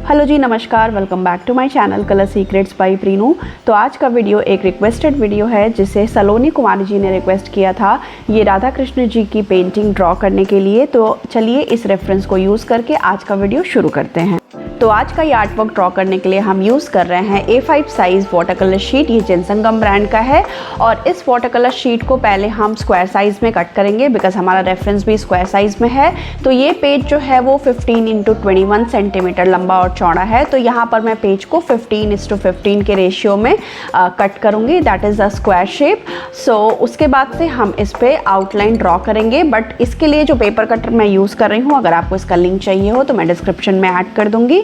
Hello जी, नमस्कार। Welcome back to my channel colour secrets by Preenu. तो आज का वीडियो एक रिक्वेस्टेड वीडियो है जिसे सलोनी कुमारी जी ने रिक्वेस्ट किया था ये राधा कृष्ण जी की पेंटिंग ड्रॉ करने के लिए। तो चलिए इस रेफरेंस को यूज़ करके आज का वीडियो शुरू करते हैं। तो आज का ये आर्ट वर्क ड्रॉ करने के लिए हम यूज़ कर रहे हैं A5 size water colour sheet. ये जिनसंगम ब्रांड का है और इस वाटर कलर शीट को पहले हम स्क्वायर साइज़ में कट करेंगे बिकॉज हमारा रेफरेंस भी स्क्वायर साइज़ में है। तो ये पेज जो है वो 15x21 सेंटीमीटर लंबा और चौड़ा है। तो यहाँ पर मैं पेज को 15:15 के रेशियो में कट करूँगी, that is a square shape. So उसके बाद से हम इस पर आउटलाइन ड्रॉ करेंगे। बट इसके लिए जो पेपर कटर मैं यूज़ कर रही हूँ, अगर आपको इसका लिंक चाहिए हो तो मैं डिस्क्रिप्शन में ऐड कर दूँगी।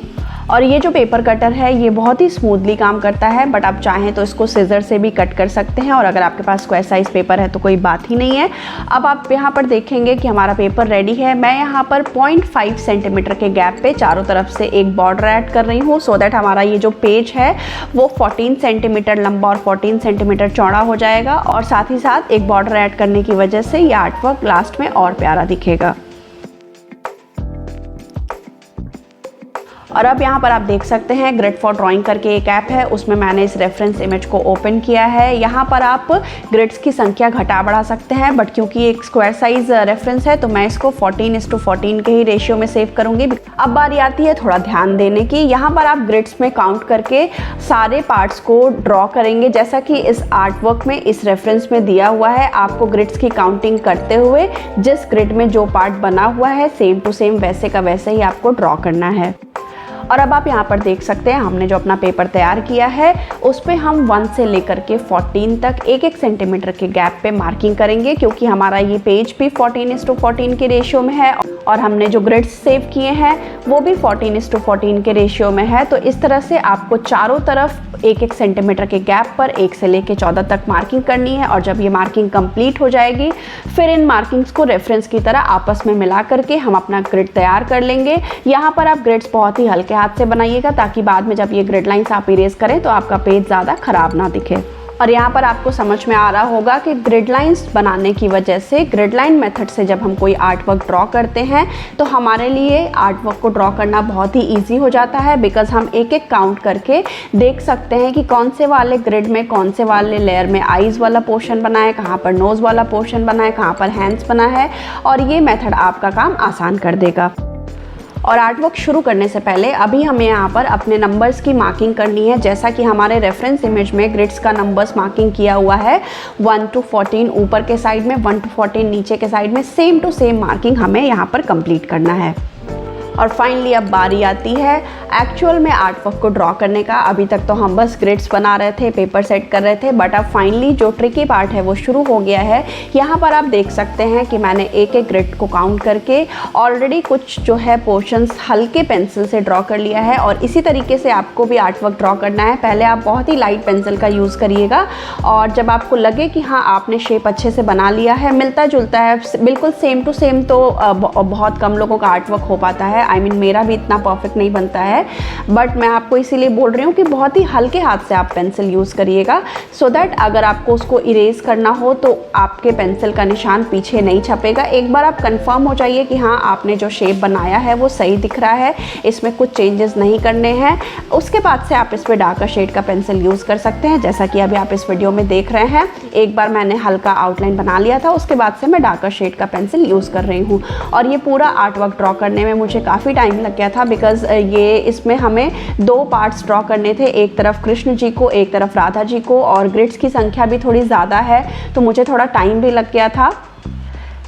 और ये जो पेपर कटर है ये बहुत ही स्मूथली काम करता है, बट आप चाहें तो इसको सीजर से भी कट कर सकते हैं। और अगर आपके पास स्क्वायर साइज़ पेपर है तो कोई बात ही नहीं है। अब आप यहाँ पर देखेंगे कि हमारा पेपर रेडी है। मैं यहाँ पर 0.5 सेंटीमीटर के गैप पे चारों तरफ से एक बॉर्डर ऐड कर रही हूँ सो दैट हमारा ये जो पेज है वो 14 सेंटीमीटर लंबा और 14 सेंटीमीटर चौड़ा हो जाएगा। और साथ ही साथ एक बॉर्डर ऐड करने की वजह से ये आर्ट वर्क लास्ट में और प्यारा दिखेगा। और अब यहाँ पर आप देख सकते हैं ग्रिड फॉर ड्राइंग करके एक ऐप है, उसमें मैंने इस रेफरेंस इमेज को ओपन किया है। यहाँ पर आप ग्रिड्स की संख्या घटा बढ़ा सकते हैं, बट क्योंकि एक स्क्वायर साइज रेफरेंस है तो मैं इसको 14:14 के ही रेशियो में सेव करूँगी। अब बारी आती है थोड़ा ध्यान देने की। यहाँ पर आप ग्रिड्स में काउंट करके सारे पार्ट्स को ड्रॉ करेंगे जैसा कि इस आर्ट वर्क में इस रेफरेंस में दिया हुआ है। आपको ग्रिड्स की काउंटिंग करते हुए जिस ग्रिड में जो पार्ट बना हुआ है सेम टू सेम वैसे का वैसे ही आपको ड्रॉ करना है। और अब आप यहाँ पर देख सकते हैं हमने जो अपना पेपर तैयार किया है उस पे हम 1 से लेकर के 14 तक 1-1 सेंटीमीटर के गैप पे मार्किंग करेंगे, क्योंकि हमारा ये पेज भी 14:14 के रेशियो में है और हमने जो ग्रिड्स सेव किए हैं वो भी 14:14 के रेशियो में है। तो इस तरह से आपको चारों तरफ 1-1 सेंटीमीटर के गैप पर 1 से लेकर 14 तक मार्किंग करनी है। और जब ये मार्किंग कंप्लीट हो जाएगी फिर इन मार्किंग्स को रेफरेंस की तरह आपस में मिला करके हम अपना ग्रिड तैयार कर लेंगे। यहाँ पर आप ग्रिड्स बहुत ही हल्के हाथ से बनाइएगा ताकि बाद में जब ये ग्रिड लाइंस आप इरेज करें तो आपका पेज ज़्यादा ख़राब ना दिखे। और यहाँ पर आपको समझ में आ रहा होगा कि ग्रिड लाइंस बनाने की वजह से, ग्रिड लाइन मेथड से जब हम कोई आर्ट वर्क ड्रॉ करते हैं तो हमारे लिए आर्ट वर्क को ड्रॉ करना बहुत ही ईजी हो जाता है बिकॉज हम एक एक काउंट करके देख सकते हैं कि कौन से वाले ग्रिड में कौन से वाले लेयर में आईज़ वाला पोर्शन बना है, कहाँ पर नोज़ वाला पोर्शन बना है, कहाँ पर हैंड्स बना है। और ये मेथड आपका काम आसान कर देगा। और आर्ट वर्क शुरू करने से पहले अभी हमें यहाँ पर अपने नंबर्स की मार्किंग करनी है, जैसा कि हमारे रेफरेंस इमेज में ग्रिड्स का नंबर्स मार्किंग किया हुआ है 1 to 14 ऊपर के साइड में, 1 to 14 नीचे के साइड में, सेम टू सेम मार्किंग हमें यहाँ पर कंप्लीट करना है। और फाइनली अब बारी आती है एक्चुअल में आर्ट वर्क को ड्रॉ करने का। अभी तक तो हम बस ग्रिड्स बना रहे थे, पेपर सेट कर रहे थे, बट अब फाइनली जो ट्रिकी पार्ट है वो शुरू हो गया है। यहाँ पर आप देख सकते हैं कि मैंने एक एक ग्रिड को काउंट करके ऑलरेडी कुछ जो है पोर्शंस हल्के पेंसिल से ड्रॉ कर लिया है। और इसी तरीके से आपको भी आर्ट वर्क ड्रॉ करना है। पहले आप बहुत ही लाइट पेंसिल का यूज़ करिएगा और जब आपको लगे कि हाँ आपने शेप अच्छे से बना लिया है, मिलता जुलता है, बिल्कुल सेम टू सेम, तो बहुत कम लोगों का आर्ट वर्क हो पाता है। आई मीन मेरा भी इतना परफेक्ट नहीं बनता है, बट मैं आपको इसीलिए बोल रही हूँ कि बहुत ही हल्के हाथ से आप पेंसिल यूज़ करिएगा सो दैट अगर आपको उसको इरेज करना हो तो आपके पेंसिल का निशान पीछे नहीं छपेगा। एक बार आप कंफर्म हो जाइए कि हाँ आपने जो शेप बनाया है वो सही दिख रहा है, इसमें कुछ चेंजेस नहीं करने हैं, उसके बाद से आप इस पर डार्कर शेड का पेंसिल यूज़ कर सकते हैं। जैसा कि अभी आप इस वीडियो में देख रहे हैं, एक बार मैंने हल्का आउटलाइन बना लिया था, उसके बाद से मैं डार्कर शेड का पेंसिल यूज़ कर रही हूँ। और ये पूरा आर्ट वर्क ड्रॉ करने में मुझे काफ़ी टाइम लग गया था बिकॉज ये इसमें हमें 2 पार्ट्स ड्रॉ करने थे, एक तरफ कृष्ण जी को, एक तरफ राधा जी को, और ग्रिड्स की संख्या भी थोड़ी ज़्यादा है तो मुझे थोड़ा टाइम भी लग गया था।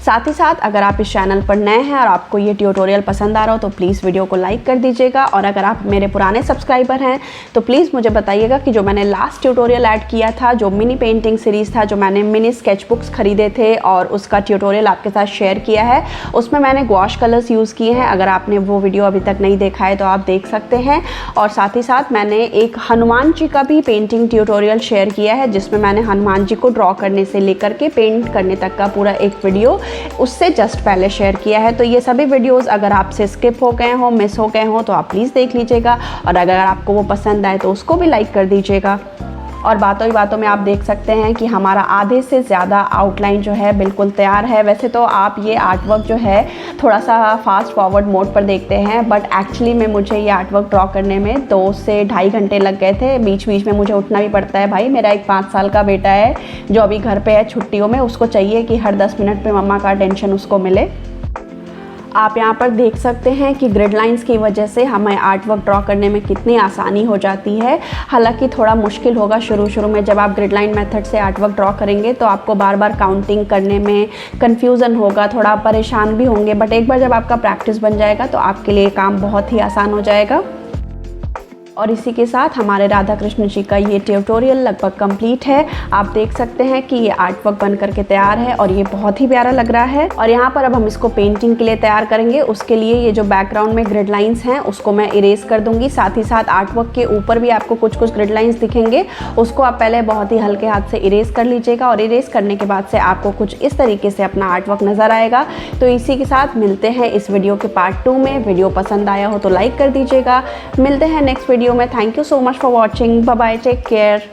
साथ ही साथ अगर आप इस चैनल पर नए हैं और आपको ये ट्यूटोरियल पसंद आ रहा हो तो प्लीज़ वीडियो को लाइक कर दीजिएगा। और अगर आप मेरे पुराने सब्सक्राइबर हैं तो प्लीज़ मुझे बताइएगा कि जो मैंने लास्ट ट्यूटोरियल ऐड किया था, जो मिनी पेंटिंग सीरीज़ था, जो मैंने मिनी स्केच बुक्स खरीदे थे और उसका ट्यूटोरियल आपके साथ शेयर किया है, उसमें मैंने गॉश कलर्स यूज़ किए हैं। अगर आपने वो वीडियो अभी तक नहीं देखा है तो आप देख सकते हैं। और साथ ही साथ मैंने एक हनुमान जी का भी पेंटिंग ट्यूटोरियल शेयर किया है जिसमें मैंने हनुमान जी को ड्रॉ करने से लेकर के पेंट करने तक का पूरा एक वीडियो उससे जस्ट पहले शेयर किया है। तो ये सभी वीडियोस अगर आपसे स्किप हो गए हो, मिस हो गए हो तो आप प्लीज़ देख लीजिएगा। और अगर आपको वो पसंद आए तो उसको भी लाइक कर दीजिएगा। और बातों ही बातों में आप देख सकते हैं कि हमारा आधे से ज़्यादा आउटलाइन जो है बिल्कुल तैयार है। वैसे तो आप ये आर्ट वर्क जो है थोड़ा सा फास्ट फॉरवर्ड मोड पर देखते हैं, बट एक्चुअली में मुझे ये आर्ट वर्क ड्रॉ करने में 2 से ढाई घंटे लग गए थे। बीच बीच में मुझे उठना भी पड़ता है। भाई मेरा एक 5 साल का बेटा है जो अभी घर पे है छुट्टियों में, उसको चाहिए कि हर 10 मिनट पे मम्मा का अटेंशन उसको मिले। आप यहाँ पर देख सकते हैं कि ग्रिड लाइंस की वजह से हमें आर्ट वर्क ड्रॉ करने में कितनी आसानी हो जाती है। हालांकि थोड़ा मुश्किल होगा शुरू में, जब आप ग्रिड लाइन मेथड से आर्ट वर्क ड्रॉ करेंगे तो आपको बार बार काउंटिंग करने में कन्फ्यूज़न होगा, थोड़ा परेशान भी होंगे, बट एक बार जब आपका प्रैक्टिस बन जाएगा तो आपके लिए काम बहुत ही आसान हो जाएगा। और इसी के साथ हमारे राधा कृष्ण जी का ये ट्यूटोरियल लगभग कंप्लीट है। आप देख सकते हैं कि ये आर्ट वर्क बन करके तैयार है और ये बहुत ही प्यारा लग रहा है। और यहाँ पर अब हम इसको पेंटिंग के लिए तैयार करेंगे। उसके लिए ये जो बैकग्राउंड में ग्रिड लाइंस हैं उसको मैं इरेज कर दूंगी। साथ ही साथ आर्ट वर्क के ऊपर भी आपको कुछ कुछ ग्रिड लाइंस दिखेंगे, उसको आप पहले बहुत ही हल्के हाथ से इरेज कर लीजिएगा। और इरेज करने के बाद से आपको कुछ इस तरीके से अपना आर्ट वर्क नज़र आएगा। तो इसी के साथ मिलते हैं इस वीडियो के पार्ट 2 में। वीडियो पसंद आया हो तो लाइक कर दीजिएगा। मिलते हैं नेक्स्ट वीडियो में। Thank you so much for watching. Bye bye, take care.